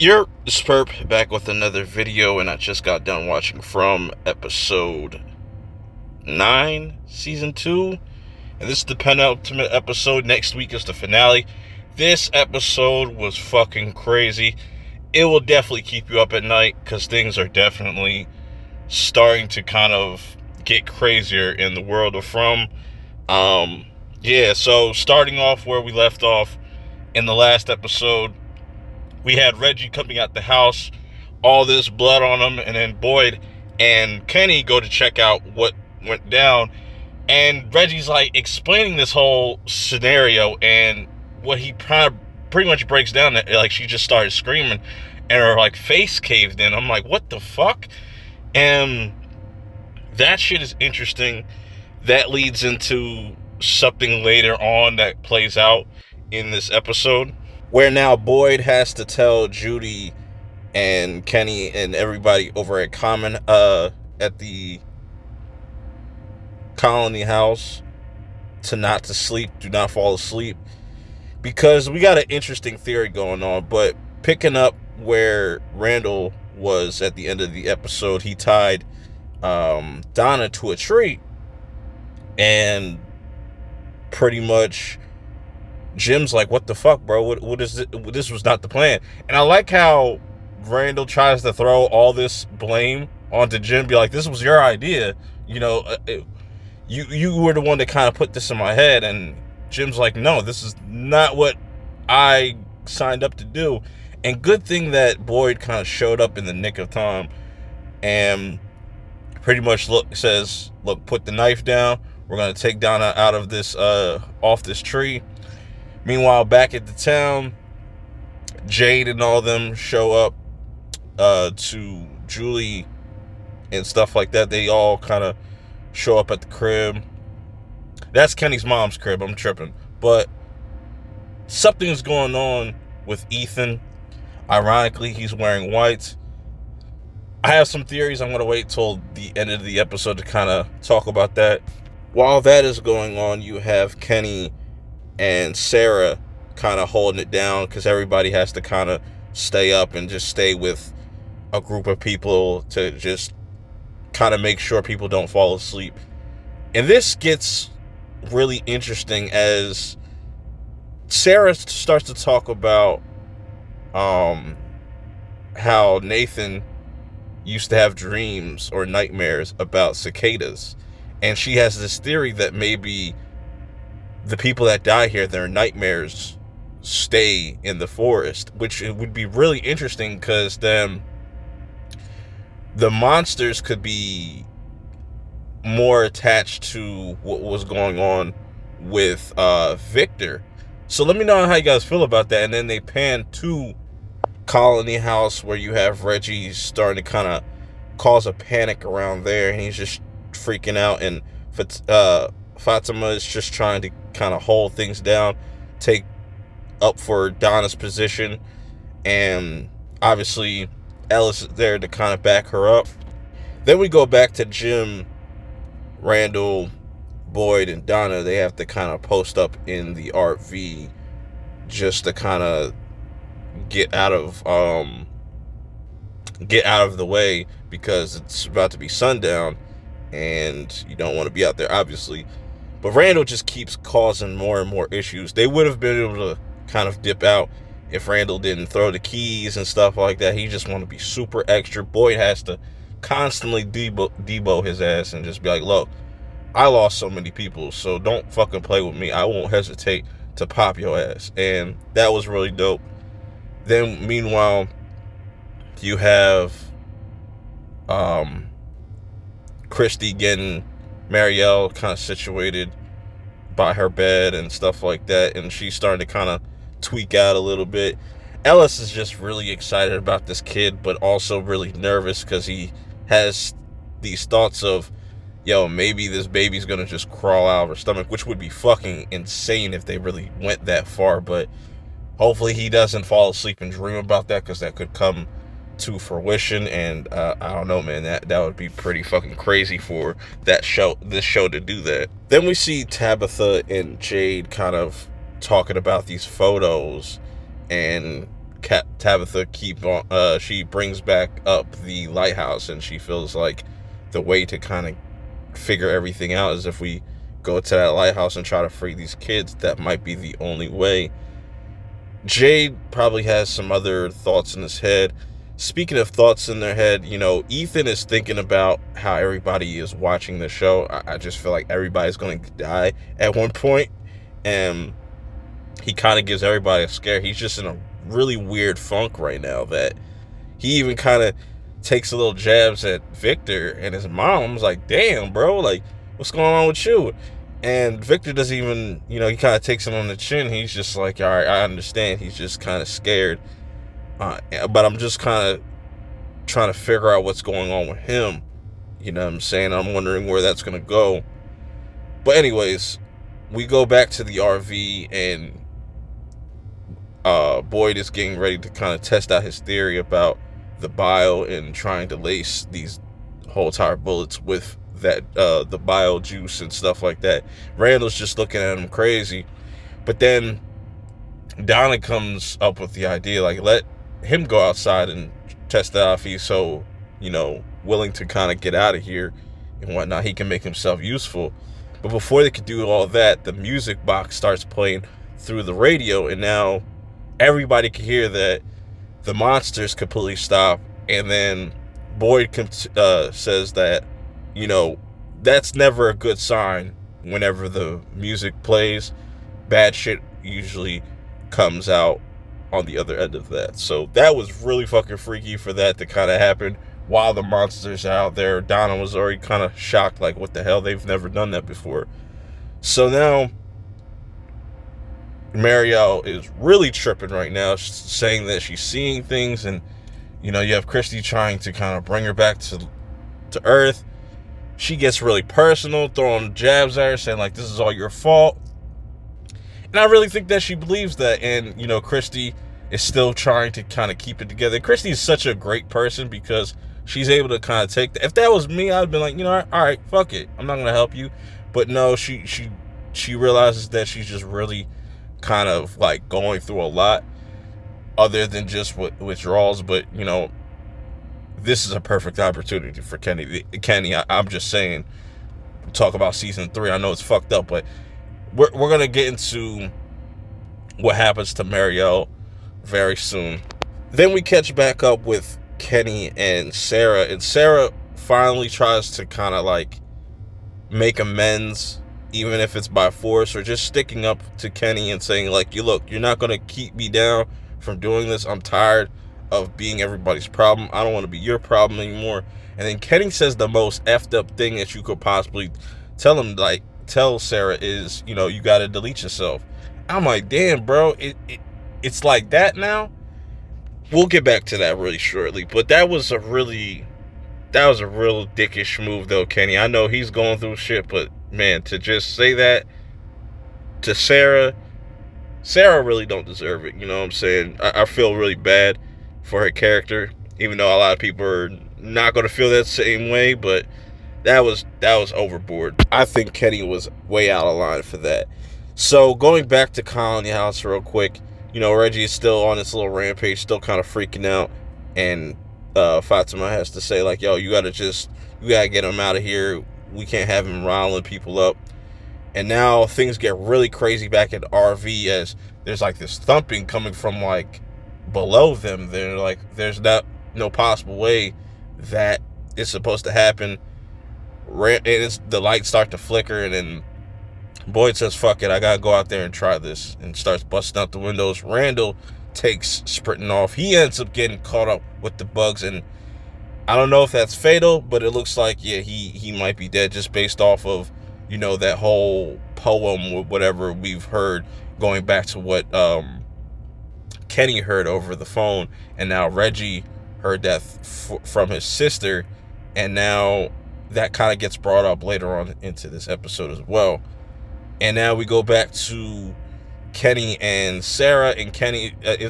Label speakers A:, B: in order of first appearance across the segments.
A: You're Sperp back with another video, and I just got done watching from episode 9, season 2. And this is the penultimate episode. Next week is the finale. This episode was fucking crazy. It will definitely keep you up at night because things are definitely starting to kind of get crazier in the world of From. So starting off where we left off in the last episode, we had Reggie coming out the house, all this blood on him, and then Boyd and Kenny go to check out what went down. And Reggie's like explaining this whole scenario, and what he pretty much breaks down that like she just started screaming and her like face caved in. I'm like, what the fuck? And that shit is interesting. That leads into something later on that plays out in this episode, where now Boyd has to tell Judy and Kenny and everybody over at at the colony house do not fall asleep, because we got an interesting theory going on. But picking up where Randall was at the end of the episode, he tied Donna to a tree, and pretty much Jim's like, what the fuck, bro? What is it? This was not the plan. And I like how Randall tries to throw all this blame onto Jim, be like, this was your idea. You were the one that kind of put this in my head. And Jim's like, no, this is not what I signed up to do. And good thing that Boyd kind of showed up in the nick of time and pretty much says, look, put the knife down. We're going to take Donna out of this, off this tree. Meanwhile, back at the town, Jade and all them show up to Julie and stuff like that. They all kind of show up at the crib. That's Kenny's mom's crib. I'm tripping. But something's going on with Ethan. Ironically, he's wearing white. I have some theories. I'm going to wait till the end of the episode to kind of talk about that. While that is going on, you have Kenny and Sarah kind of holding it down, because everybody has to kind of stay up and just stay with a group of people to just kind of make sure people don't fall asleep. And this gets really interesting as Sarah starts to talk about how Nathan used to have dreams or nightmares about cicadas. And she has this theory that maybe the people that die here, their nightmares stay in the forest, which it would be really interesting, because then the monsters could be more attached to what was going on with Victor. So let me know how you guys feel about that. And then they pan to Colony House, where you have Reggie starting to kind of cause a panic around there, and he's just freaking out, and Fatima is just trying to kind of hold things down, take up for Donna's position, and obviously Ellis is there to kind of back her up. Then we go back to Jim, Randall, Boyd, and Donna. They have to kind of post up in the RV just to kind of get out of the way, because it's about to be sundown and you don't want to be out there, obviously. But Randall just keeps causing more and more issues. They would have been able to kind of dip out if Randall didn't throw the keys and stuff like that. He just want to be super extra. Boyd has to constantly debo his ass and just be like, look, I lost so many people, so don't fucking play with me. I won't hesitate to pop your ass. And that was really dope. Then meanwhile, you have Christy getting Marielle kind of situated by her bed and stuff like that, and she's starting to kind of tweak out a little bit. Ellis is just really excited about this kid, but also really nervous, because he has these thoughts of, yo, maybe this baby's gonna just crawl out of her stomach, which would be fucking insane if they really went that far. But hopefully he doesn't fall asleep and dream about that, because that could come to fruition. And I don't know, man, that would be pretty fucking crazy for this show to do that. Then we see Tabitha and Jade kind of talking about these photos, and Tabitha she brings back up the lighthouse, and she feels like the way to kind of figure everything out is if we go to that lighthouse and try to free these kids. That might be the only way. Jade probably has some other thoughts in his head. Speaking of thoughts in their head, Ethan is thinking about how everybody is watching the show. I just feel like everybody's going to die at one point, and he kind of gives everybody a scare. He's just in a really weird funk right now that he even kind of takes a little jabs at Victor, and his mom's like, damn, bro, like, what's going on with you? And Victor doesn't even, he kind of takes him on the chin. He's just like, all right, I understand. He's just kind of scared. But I'm just kind of trying to figure out what's going on with him. You know what I'm saying? I'm wondering where that's going to go. But anyways, we go back to the RV, and Boyd is getting ready to kind of test out his theory about the bio and trying to lace these whole tire bullets with that the bio juice and stuff like that. Randall's just looking at him crazy. But then Donna comes up with the idea, like, let him go outside and test it out. If he's so, willing to kind of get out of here and whatnot, he can make himself useful. But before they could do all that, the music box starts playing through the radio, and now everybody can hear that the monsters completely stop. And then Boyd says that, that's never a good sign. Whenever the music plays, bad shit usually comes out on the other end of that. So that was really fucking freaky for that to kind of happen while the monsters are out there. Donna was already kind of shocked, like, what the hell? They've never done that before. So now Marielle is really tripping right now, saying that she's seeing things, and you have Christy trying to kind of bring her back to Earth. She gets really personal, throwing jabs at her, saying, like, this is all your fault. And I really think that she believes that. And, Christy is still trying to kind of keep it together. Christy is such a great person because she's able to kind of take that. If that was me, I'd been like, all right, fuck it. I'm not going to help you. But no, she realizes that she's just really kind of like going through a lot other than just withdrawals. But, this is a perfect opportunity for Kenny. I'm just saying, talk about season 3. I know it's fucked up, but we're going to get into what happens to Marielle very soon. Then we catch back up with Kenny and Sarah. And Sarah finally tries to kind of like make amends, even if it's by force, or just sticking up to Kenny and saying, like, you're not going to keep me down from doing this. I'm tired of being everybody's problem. I don't want to be your problem anymore. And then Kenny says the most effed up thing that you could possibly tell Sarah is, you got to delete yourself. I'm like, damn, bro, it's like that now. We'll get back to that really shortly, but that was a real dickish move though, Kenny. I know he's going through shit, but man, to just say that to Sarah really don't deserve it. You know what I'm saying? I feel really bad for her character, even though a lot of people are not going to feel that same way, but that was overboard. I think Kenny was way out of line for that. So going back to Colony House real quick, Reggie is still on this little rampage, still kind of freaking out, and Fatima has to say, like, yo, you gotta get him out of here. We can't have him riling people up. And now things get really crazy back at RV as there's like this thumping coming from like below them. They're like, there's no possible way that it's supposed to happen. And the lights start to flicker, and then Boyd says, fuck it, I gotta go out there and try this, and starts busting out the windows. Randall takes sprinting off. He ends up getting caught up with the bugs, and I don't know if that's fatal, but it looks like, yeah, he might be dead just based off of, that whole poem or whatever we've heard, going back to what Kenny heard over the phone, and now Reggie heard that from his sister, and now that kind of gets brought up later on into this episode as well. And now we go back to Kenny and Sarah, and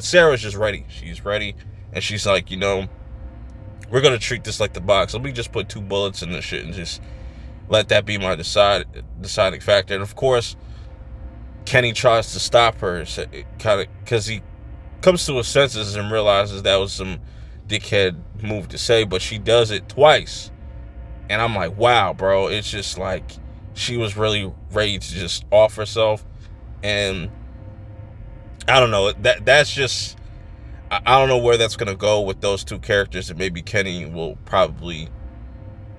A: Sarah's just ready. She's ready, and she's like, we're going to treat this like the box. Let me just put 2 bullets in this shit and just let that be my deciding factor. And of course, Kenny tries to stop her, kind of, because comes to her senses and realizes that was some dickhead move to say, but she does it twice. And I'm like, wow, bro. It's just like she was really ready to just off herself. And I don't know. That's just, I don't know where that's going to go with those two characters. And maybe Kenny will probably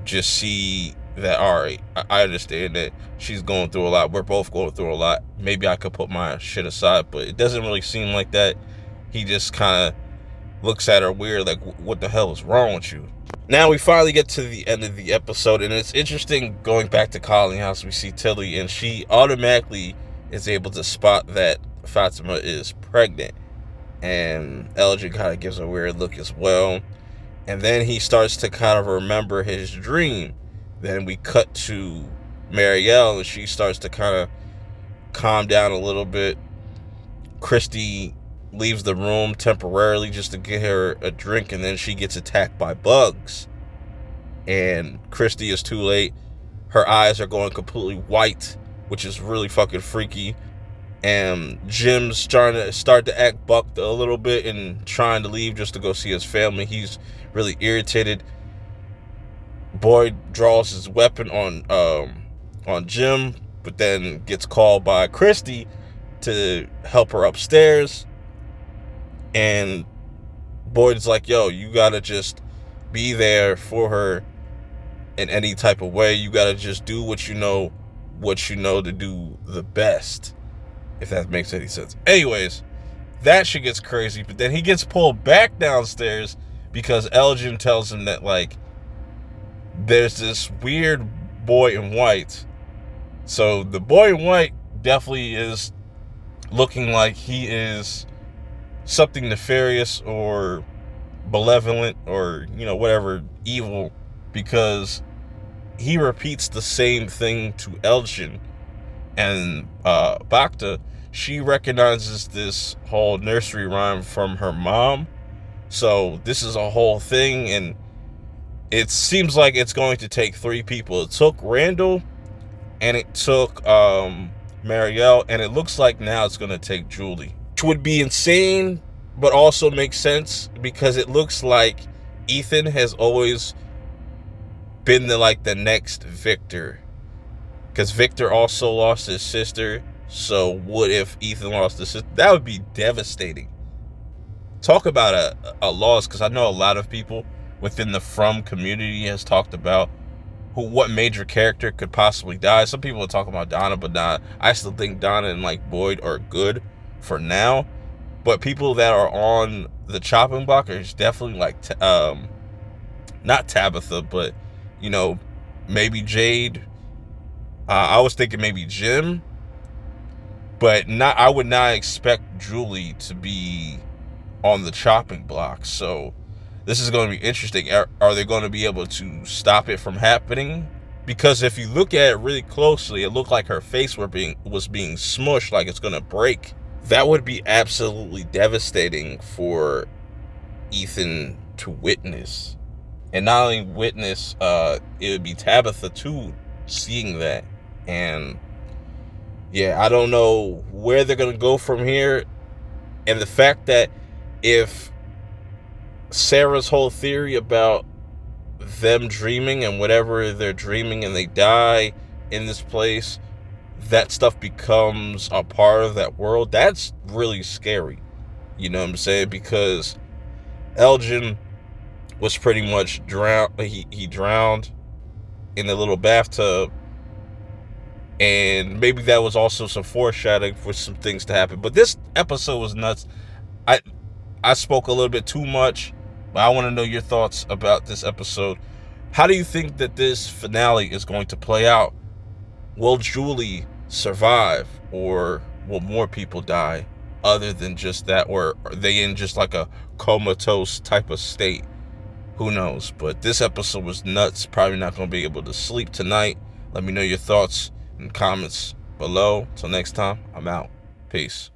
A: just see that, all right, I understand that she's going through a lot. We're both going through a lot. Maybe I could put my shit aside. But it doesn't really seem like that. He just kind of looks at her weird, like, what the hell is wrong with you? Now we finally get to the end of the episode, and it's interesting going back to Colony House. We see Tilly, and she automatically is able to spot that Fatima is pregnant. And Elgin kind of gives a weird look as well. And then he starts to kind of remember his dream. Then we cut to Marielle, and she starts to kind of calm down a little bit. Christy leaves the room temporarily just to get her a drink, and then she gets attacked by bugs. And Christy is too late. Her eyes are going completely white, which is really fucking freaky. And Jim's trying to start to act bucked a little bit and trying to leave just to go see his family. He's really irritated. Boyd draws his weapon on Jim, but then gets called by Christy to help her upstairs. And Boyd's like, yo, you gotta just be there for her in any type of way. You gotta just do what you know to do the best, if that makes any sense. Anyways, that shit gets crazy, but then he gets pulled back downstairs because Elgin tells him that, like, there's this weird boy in white. So the boy in white definitely is looking like he is something nefarious or malevolent or, whatever, evil, because he repeats the same thing to Elgin. And Bacta, she recognizes this whole nursery rhyme from her mom. So this is a whole thing, and it seems like it's going to take three people. It took Randall, and it took Marielle, and it looks like now it's going to take Julie. Which would be insane, but also makes sense, because it looks like Ethan has always been the next Victor. Because Victor also lost his sister. So what if Ethan lost his sister? That would be devastating. Talk about a loss, because I know a lot of people within the From community has talked about what major character could possibly die. Some people are talking about Donna, but I still think Donna and Boyd are good for now. But people that are on the chopping block are definitely not Tabitha, but maybe Jade. I was thinking maybe Jim, but I would not expect Julie to be on the chopping block. So this is going to be interesting. Are they going to be able to stop it from happening? Because if you look at it really closely, it looked like her face was being smushed, like it's going to break. That would be absolutely devastating for Ethan to witness. And not only witness, it would be Tabitha too, seeing that. And yeah, I don't know where they're going to go from here. And the fact that if Sarah's whole theory about them dreaming and whatever they're dreaming and they die in this place, that stuff becomes a part of that world, that's really scary. You know what I'm saying? Because Elgin was pretty much drowned. He drowned in the little bathtub. And maybe that was also some foreshadowing for some things to happen. But this episode was nuts. I spoke a little bit too much, but I want to know your thoughts about this episode. How do you think that this finale is going to play out? Will Julie survive, or will more people die other than just that? Or are they in just like a comatose type of state? Who knows? But this episode was nuts. Probably not going to be able to sleep tonight. Let me know your thoughts in comments below. Till next time, I'm out. Peace.